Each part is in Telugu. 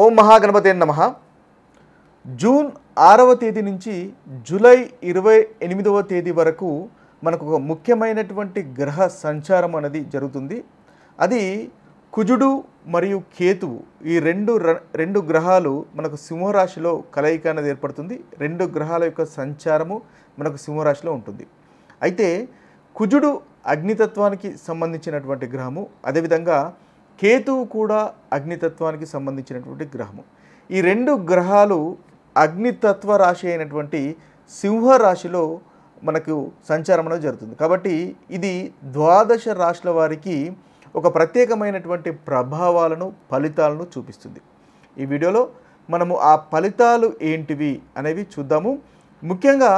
ఓం మహాగణపతే నమః. జూన్ 6వ తేదీ నుంచి జూలై 28వ తేదీ వరకు మనకు ఒక ముఖ్యమైనటువంటి గ్రహ సంచారం అనేది జరుగుతుంది. అది కుజుడు మరియు కేతువు ఈ రెండు గ్రహాలు మనకు సింహరాశిలో కలయిక అనేది ఏర్పడుతుంది. రెండు గ్రహాల యొక్క సంచారము మనకు సింహరాశిలో ఉంటుంది. అయితే కుజుడు అగ్నితత్వానికి సంబంధించినటువంటి గ్రహము, అదేవిధంగా కేతువు కూడా అగ్నితత్వానికి సంబంధించినటువంటి గ్రహము. ఈ రెండు గ్రహాలు అగ్నితత్వ రాశి అయినటువంటి సింహరాశిలో మనకు సంచారం అనేది జరుగుతుంది. కాబట్టి ఇది ద్వాదశ రాశుల వారికి ఒక ప్రత్యేకమైనటువంటి ప్రభావాలను, ఫలితాలను చూపిస్తుంది. ఈ వీడియోలో మనము ఆ ఫలితాలు ఏంటివి అనేవి చూద్దాము. ముఖ్యంగా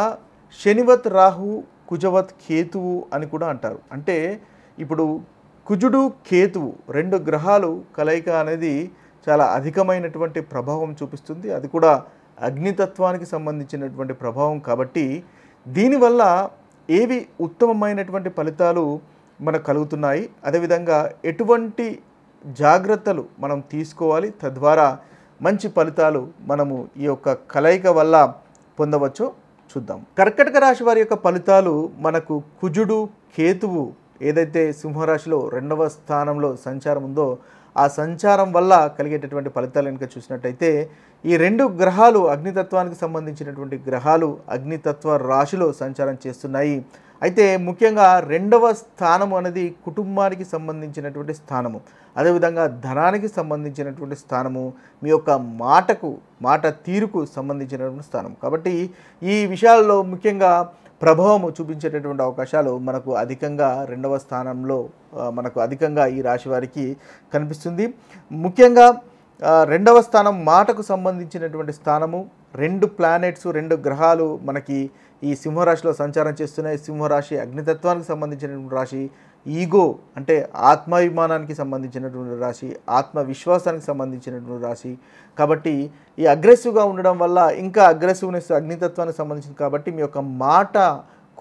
శనివత్ రాహు, కుజవత్ కేతువు అని కూడా అంటారు. అంటే ఇప్పుడు కుజుడు, కేతువు రెండు గ్రహాలు కలయిక అనేది చాలా అధికమైనటువంటి ప్రభావం చూపిస్తుంది. అది కూడా అగ్నితత్వానికి సంబంధించినటువంటి ప్రభావం. కాబట్టి దీనివల్ల ఏవి ఉత్తమమైనటువంటి ఫలితాలు మనకు కలుగుతున్నాయి, అదేవిధంగా ఎటువంటి జాగ్రత్తలు మనం తీసుకోవాలి, తద్వారా మంచి ఫలితాలు మనము ఈ యొక్క కలయిక వల్ల పొందవచ్చో చూద్దాం. కర్కాటక రాశి వారి యొక్క ఫలితాలు మనకు కుజుడు, కేతువు ఏదైతే సింహరాశిలో 2వ స్థానంలో సంచారం ఉందో ఆ సంచారం వల్ల కలిగేటటువంటి ఫలితాలు కనుక చూసినట్టయితే ఈ రెండు గ్రహాలు అగ్నితత్వానికి సంబంధించినటువంటి గ్రహాలు అగ్నితత్వ రాశిలో సంచారం చేస్తున్నాయి. అయితే ముఖ్యంగా 2వ స్థానము అనేది కుటుంబానికి సంబంధించినటువంటి స్థానము, అదేవిధంగా ధనానికి సంబంధించినటువంటి స్థానము, మీ యొక్క మాట తీరుకు సంబంధించినటువంటి స్థానం. కాబట్టి ఈ విషయాల్లో ముఖ్యంగా ప్రభావము చూపించేటటువంటి అవకాశాలు మనకు అధికంగా 2వ స్థానంలో మనకు అధికంగా ఈ రాశి వారికి కనిపిస్తుంది. ముఖ్యంగా 2వ స్థానం మాటకు సంబంధించినటువంటి స్థానము. 2 ప్లానెట్స్, 2 గ్రహాలు మనకి ఈ సింహరాశిలో సంచారం చేస్తున్నాయి. సింహరాశి అగ్నితత్వానికి సంబంధించినటువంటి రాశి, ఈగో అంటే ఆత్మాభిమానానికి సంబంధించినటువంటి రాశి, ఆత్మవిశ్వాసానికి సంబంధించినటువంటి రాశి. కాబట్టి ఈ అగ్రెసివ్గా ఉండడం వల్ల ఇంకా అగ్రెసివ్నెస్ అగ్నితత్వానికి సంబంధించింది. కాబట్టి మీ యొక్క మాట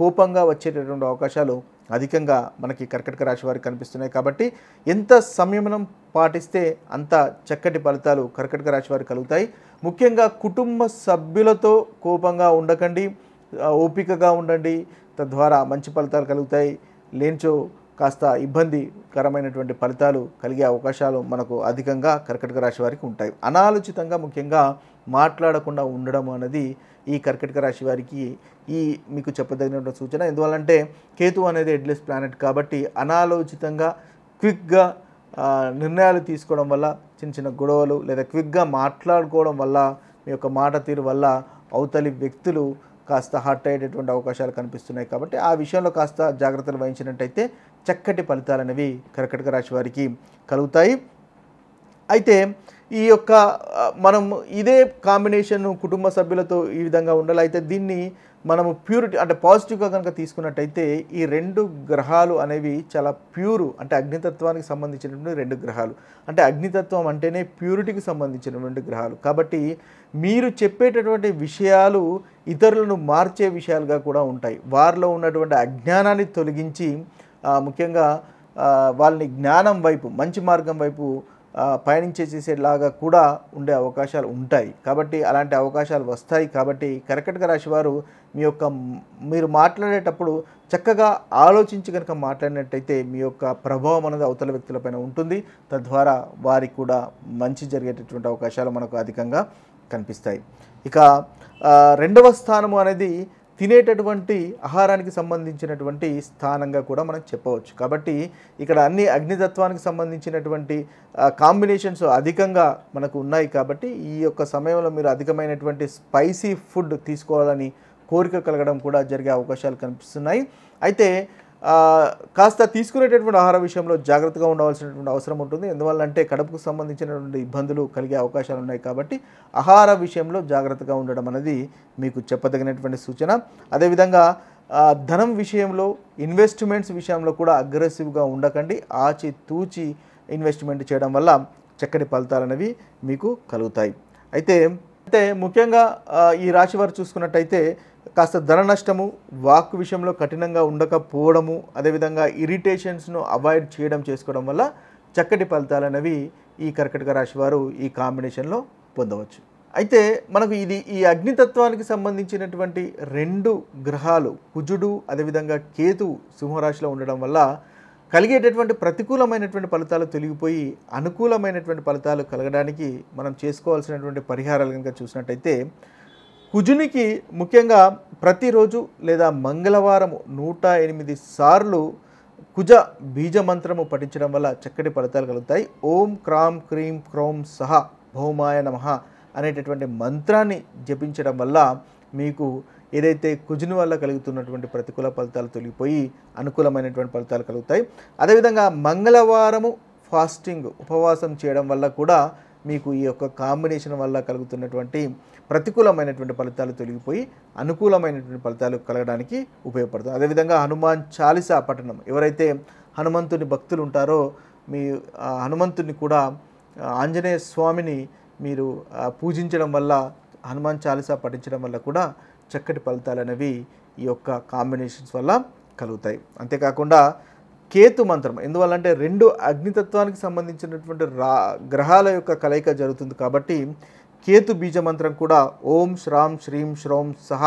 కోపంగా వచ్చేటటువంటి అవకాశాలు అధికంగా మనకి కర్కాటక రాశి వారికి కనిపిస్తున్నాయి. కాబట్టి ఎంత సంయమనం పాటిస్తే అంత చక్కటి ఫలితాలు కర్కాటక రాశి వారికి కలుగుతాయి. ముఖ్యంగా కుటుంబ సభ్యులతో కోపంగా ఉండకండి, ఓపికగా ఉండండి, తద్వారా మంచి ఫలితాలు కలుగుతాయి. లేనిచో కాస్త ఇబ్బందికరమైనటువంటి ఫలితాలు కలిగే అవకాశాలు మనకు అధికంగా కర్కాటక రాశి వారికి ఉంటాయి. అనాలోచితంగా ముఖ్యంగా మాట్లాడకుండా ఉండడం అనేది ఈ కర్కాటక రాశి వారికి మీకు చెప్పదగినటువంటి సూచన. ఎందువల్లంటే కేతు అనేది హెడ్లెస్ ప్లానెట్ కాబట్టి అనాలోచితంగా క్విక్గా నిర్ణయాలు తీసుకోవడం వల్ల, చిన్న గొడవలు లేదా క్విక్గా మాట్లాడుకోవడం వల్ల, మీ యొక్క మాట తీరు వల్ల అవతలి వ్యక్తులు కాస్త హర్ట్ అయ్యేటటువంటి అవకాశాలు కనిపిస్తున్నాయి. కాబట్టి ఆ విషయంలో కాస్త జాగ్రత్తలు వహించినట్టయితే చక్కటి ఫలితాలు అనేవి కర్కాటక రాశి వారికి కలుగుతాయి. అయితే ఈ యొక్క మనం ఇదే కాంబినేషన్ కుటుంబ సభ్యులతో ఈ విధంగా ఉండాలి. అయితే దీన్ని మనము ప్యూరిటీ అంటే పాజిటివ్గా కనుక తీసుకున్నట్టయితే ఈ 2 గ్రహాలు అనేవి చాలా ప్యూరు, అంటే అగ్నితత్వానికి సంబంధించినటువంటి 2 గ్రహాలు. అంటే అగ్నితత్వం అంటేనే ప్యూరిటీకి సంబంధించినటువంటి గ్రహాలు. కాబట్టి మీరు చెప్పేటటువంటి విషయాలు ఇతరులను మార్చే విషయాలుగా కూడా ఉంటాయి. వారిలో ఉన్నటువంటి అజ్ఞానాన్ని తొలగించి ముఖ్యంగా వాళ్ళని జ్ఞానం వైపు, మంచి మార్గం వైపు చేసేలాగా కూడా ఉండే అవకాశాలు ఉంటాయి. కాబట్టి అలాంటి అవకాశాలు వస్తాయి. కాబట్టి కర్కాటక రాశి వారు మీరు మాట్లాడేటప్పుడు చక్కగా ఆలోచించి కనుక మాట్లాడినట్టయితే మీ యొక్క ప్రభావం అనేది అవతల వ్యక్తులపైన ఉంటుంది. తద్వారా వారికి కూడా మంచి జరిగేటటువంటి అవకాశాలు మనకు అధికంగా కనిపిస్తాయి. ఇక 2వ స్థానము అనేది తినేటటువంటి ఆహారానికి సంబంధించినటువంటి స్థానంగా కూడా మనం చెప్పవచ్చు. కాబట్టి ఇక్కడ అన్ని అగ్నితత్వానికి సంబంధించినటువంటి కాంబినేషన్స్ అధికంగా మనకు ఉన్నాయి. కాబట్టి ఈ యొక్క సమయంలో మీరు అధికమైనటువంటి స్పైసీ ఫుడ్ తీసుకోవాలని కోరిక కలగడం కూడా జరిగే అవకాశాలు కనిపిస్తున్నాయి. అయితే కాస్త తీసుకునేటటువంటి ఆహార విషయంలో జాగ్రత్తగా ఉండవలసినటువంటి అవసరం ఉంటుంది. ఎందువల్లంటే కడుపుకు సంబంధించినటువంటి ఇబ్బందులు కలిగే అవకాశాలు ఉన్నాయి. కాబట్టి ఆహార విషయంలో జాగ్రత్తగా ఉండడం అనేది మీకు చెప్పదగినటువంటి సూచన. అదేవిధంగా ధనం విషయంలో, ఇన్వెస్ట్మెంట్స్ విషయంలో కూడా అగ్రెసివ్గా ఉండకండి. ఆచితూచి ఇన్వెస్ట్మెంట్ చేయడం వల్ల చక్కటి ఫలితాలు అనేవి మీకు కలుగుతాయి. అయితే ముఖ్యంగా ఈ రాశి వారు చూసుకున్నట్టయితే కాస్త ధన నష్టము, వాక్ విషయంలో కఠినంగా ఉండకపోవడము, అదేవిధంగా ఇరిటేషన్స్ను అవాయిడ్ చేసుకోవడం వల్ల చక్కటి ఫలితాలు అనేవి ఈ కర్కటక రాశి వారు ఈ కాంబినేషన్లో పొందవచ్చు. అయితే మనకు ఈ అగ్నితత్వానికి సంబంధించినటువంటి 2 గ్రహాలు కుజుడు అదేవిధంగా కేతు సింహరాశిలో ఉండడం వల్ల కలిగేటటువంటి ప్రతికూలమైనటువంటి ఫలితాలు తొలగిపోయి అనుకూలమైనటువంటి ఫలితాలు కలగడానికి మనం చేసుకోవాల్సినటువంటి పరిహారాలు కనుక చూసినట్టయితే, కుజునికి ముఖ్యంగా ప్రతిరోజు లేదా మంగళవారం 108 సార్లు కుజ బీజ మంత్రము పఠించడం వల్ల చక్కటి ఫలితాలు కలుగుతాయి. ఓం క్రాం క్రీం క్రౌం సహ భౌమాయ నమః అనేటటువంటి మంత్రాన్ని జపించడం వల్ల మీకు ఏదైతే కుజుని వల్ల కలుగుతున్నటువంటి ప్రతికూల ఫలితాలు తొలగిపోయి అనుకూలమైనటువంటి ఫలితాలు కలుగుతాయి. అదేవిధంగా మంగళవారము ఫాస్టింగ్ ఉపవాసం చేయడం వల్ల కూడా మీకు ఈ యొక్క కాంబినేషన్ వల్ల కలుగుతున్నటువంటి ప్రతికూలమైనటువంటి ఫలితాలు తొలగిపోయి అనుకూలమైనటువంటి ఫలితాలు కలగడానికి ఉపయోగపడుతుంది. అదేవిధంగా హనుమాన్ చాలీసా పఠనం, ఎవరైతే హనుమంతుని భక్తులు ఉంటారో మీ హనుమంతుని కూడా ఆంజనేయ స్వామిని మీరు పూజించడం వల్ల హనుమాన్ చాలీసా పఠించడం వల్ల కూడా చక్కటి ఫలితాలు అనేవి ఈ యొక్క కాంబినేషన్స్ వల్ల కలుగుతాయి. అంతేకాకుండా కేతు మంత్రం ఎందువల్లంటే 2 అగ్నితత్వానికి సంబంధించినటువంటి గ్రహాల యొక్క కలయిక జరుగుతుంది కాబట్టి కేతు బీజ మంత్రం కూడా ఓం శ్రాం శ్రీం శ్రౌం సహ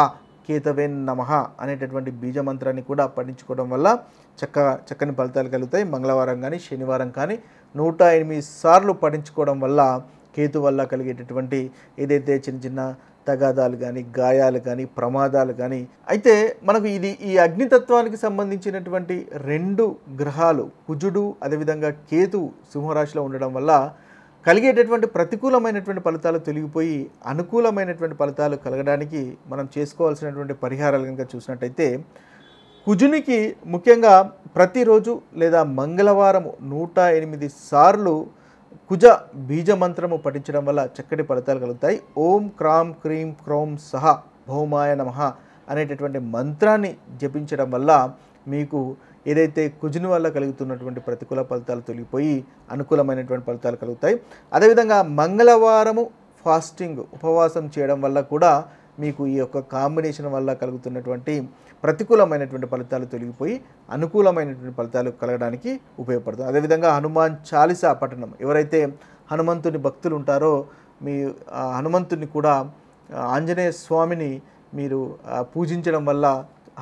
కేతవేన్ నమః అనేటటువంటి బీజ మంత్రాన్ని కూడా పఠించుకోవడం వల్ల చక్కని ఫలితాలు కలుగుతాయి. మంగళవారం కానీ శనివారం కానీ 108 సార్లు పఠించుకోవడం వల్ల కేతు వల్ల కలిగేటటువంటి ఏదైతే చిన్న చిన్న తగాదాలు కానీ గాయాలు కానీ ప్రమాదాలు కానీ అయితే మనకు ఈ అగ్నితత్వానికి సంబంధించినటువంటి 2 గ్రహాలు కుజుడు అదేవిధంగా కేతు సింహరాశిలో ఉండడం వల్ల కలిగేటటువంటి ప్రతికూలమైనటువంటి ఫలితాలు తొలగిపోయి అనుకూలమైనటువంటి ఫలితాలు కలగడానికి మనం చేసుకోవాల్సినటువంటి పరిహారాలు కనుక చూసినట్టయితే, కుజునికి ముఖ్యంగా ప్రతిరోజు లేదా మంగళవారం 108 సార్లు కుజ బీజ మంత్రము పఠించడం వల్ల చక్కటి ఫలితాలు కలుగుతాయి. ఓం క్రాం క్రీం క్రౌం సహ భౌమాయ నమః అనేటటువంటి మంత్రాన్ని జపించడం వల్ల మీకు ఏదైతే కుజుని వల్ల కలుగుతున్నటువంటి ప్రతికూల ఫలితాలు తొలగిపోయి అనుకూలమైనటువంటి ఫలితాలు కలుగుతాయి. అదేవిధంగా మంగళవారము ఫాస్టింగ్ ఉపవాసం చేయడం వల్ల కూడా మీకు ఈ యొక్క కాంబినేషన్ వల్ల కలుగుతున్నటువంటి ప్రతికూలమైనటువంటి ఫలితాలు తొలగిపోయి అనుకూలమైనటువంటి ఫలితాలు కలగడానికి ఉపయోగపడుతుంది. అదేవిధంగా హనుమాన్ చాలీసా పఠనం, ఎవరైతే హనుమంతుని భక్తులు ఉంటారో మీ హనుమంతుని కూడా ఆంజనేయ స్వామిని మీరు పూజించడం వల్ల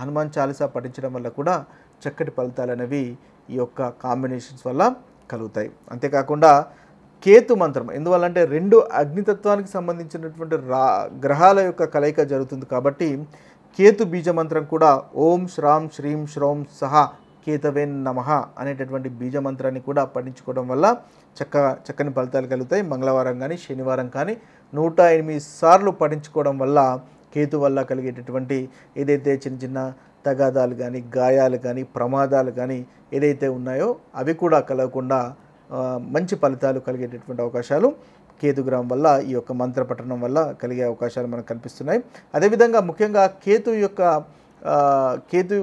హనుమాన్ చాలీసా పఠించడం వల్ల కూడా చక్కటి ఫలితాలు అనేవి ఈ యొక్క కాంబినేషన్స్ వల్ల కలుగుతాయి. అంతేకాకుండా కేతు మంత్రం ఎందువల్లంటే 2 అగ్నితత్వానికి సంబంధించినటువంటి గ్రహాల యొక్క కలయిక జరుగుతుంది కాబట్టి కేతు బీజ మంత్రం కూడా ఓం శ్రాం శ్రీం శ్రౌం సహ కేతవేన్ నమః అనేటటువంటి బీజ మంత్రాన్ని కూడా పఠించుకోవడం వల్ల చక్కని ఫలితాలు కలుగుతాయి. మంగళవారం కానీ శనివారం కానీ 108 సార్లు పఠించుకోవడం వల్ల కేతు వల్ల కలిగేటటువంటి ఏదైతే చిన్న చిన్న తగాదాలు కానీ గాయాలు కానీ ప్రమాదాలు కానీ ఏదైతే ఉన్నాయో అవి కూడా కలగకుండా మంచి ఫలితాలు కలిగేటటువంటి అవకాశాలు కేతుగ్రహం వల్ల ఈ యొక్క మంత్ర పఠనం వల్ల కలిగే అవకాశాలు మనకు కనిపిస్తున్నాయి. అదేవిధంగా ముఖ్యంగా కేతు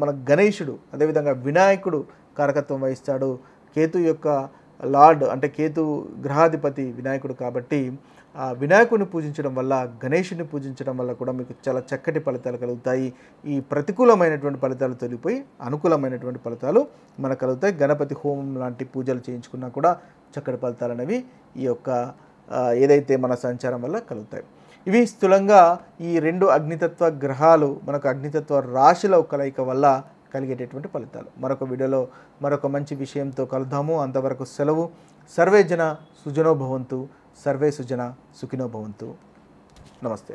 మన గణేశుడు అదేవిధంగా వినాయకుడు కారకత్వం వహిస్తాడు. కేతు యొక్క లార్డ్ అంటే కేతు గ్రహాధిపతి వినాయకుడు కాబట్టి ఆ వినాయకుడిని పూజించడం వల్ల గణేశుని పూజించడం వల్ల కూడా మీకు చాలా చక్కటి ఫలితాలు కలుగుతాయి. ఈ ప్రతికూలమైనటువంటి ఫలితాలు తొలగిపోయి అనుకూలమైనటువంటి ఫలితాలు మనకు కలుగుతాయి. గణపతి హోమం లాంటి పూజలు చేయించుకున్నా కూడా చక్కటి ఫలితాలు అనేవి ఈ యొక్క ఏదైతే మన సంచారం వల్ల కలుగుతాయి. ఇవి స్థూలంగా ఈ 2 అగ్నితత్వ గ్రహాలు మనకు అగ్నితత్వ రాశుల కలయిక వల్ల కలిగేటటువంటి ఫలితాలు. మరొక వీడియోలో మరొక మంచి విషయంతో కలుద్దాము. అంతవరకు సెలవు. సర్వే జన సుజనో భవంతు, సర్వే సుజన సుఖినో భవంతు. నమస్తే.